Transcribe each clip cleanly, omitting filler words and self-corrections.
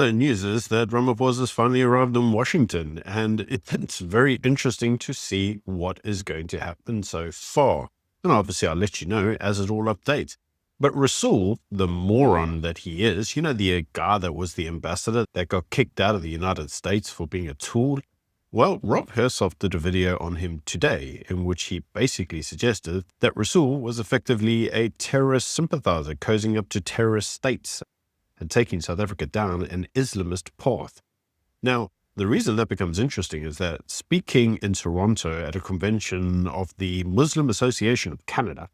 So the news is that Ramaphosa has finally arrived in Washington, and it's very interesting to see what is going to happen so far. And obviously I'll let you know as it all updates. But Rasool, the moron that he is, the guy that was the ambassador that got kicked out of the United States for being a tool. Well, Rob Hersov did a video on him today in which he basically suggested that Rasool was effectively a terrorist sympathizer cozying up to terrorist states and taking South Africa down an Islamist path. Now, the reason that becomes interesting is that speaking in Toronto at a convention of the Muslim Association of Canada,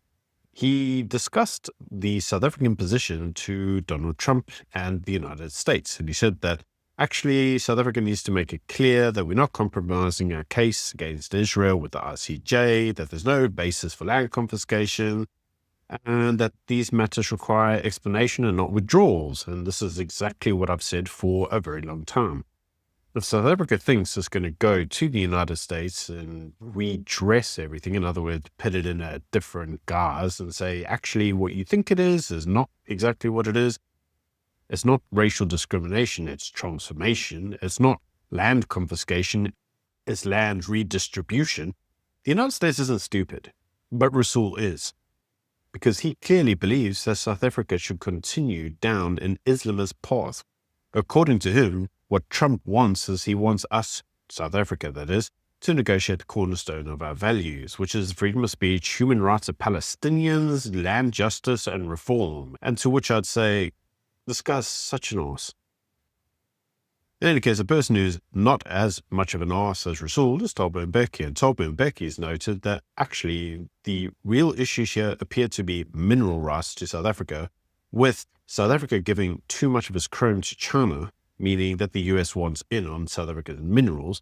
he discussed the South African position to Donald Trump and the United States. And he said that actually South Africa needs to make it clear that we're not compromising our case against Israel with the ICJ, that there's no basis for land confiscation, and that these matters require explanation and not withdrawals. And this is exactly what I've said for a very long time. If South Africa thinks it's going to go to the United States and redress everything, in other words, put it in a different guise and say, actually, what you think it is not exactly what it is. It's not racial discrimination, it's transformation. It's not land confiscation, it's land redistribution. The United States isn't stupid, but Rasool is, because he clearly believes that South Africa should continue down an Islamist path. According to him, what Trump wants is he wants us, South Africa that is, to negotiate the cornerstone of our values, which is freedom of speech, human rights of Palestinians, land justice and reform. And to which I'd say, this guy's such an arse. In any case, a person who's not as much of an arse as Rasool is Thabo Mbeki, and Thabo Mbeki has noted that actually the real issues here appear to be mineral rights to South Africa, with South Africa giving too much of its chrome to China, meaning that the US wants in on South Africa's minerals.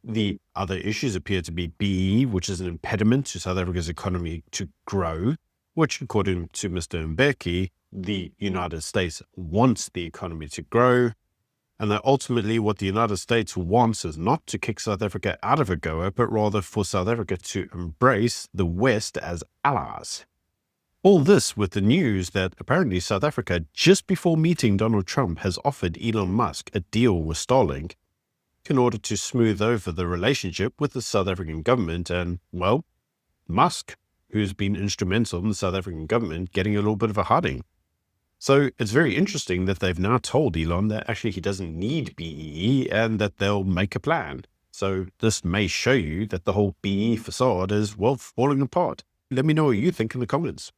The other issues appear to be BE, which is an impediment to South Africa's economy to grow, which, according to Mr. Mbeki, the United States wants the economy to grow, and that ultimately what the United States wants is not to kick South Africa out of AGOA, but rather for South Africa to embrace the West as allies. All this with the news that apparently South Africa, just before meeting Donald Trump, has offered Elon Musk a deal with Starlink in order to smooth over the relationship with the South African government and, well, Musk, who's been instrumental in the South African government getting a little bit of a hiding. So it's very interesting that they've now told Elon that actually he doesn't need BEE and that they'll make a plan. So this may show you that the whole BE facade is, well, falling apart. Let me know what you think in the comments.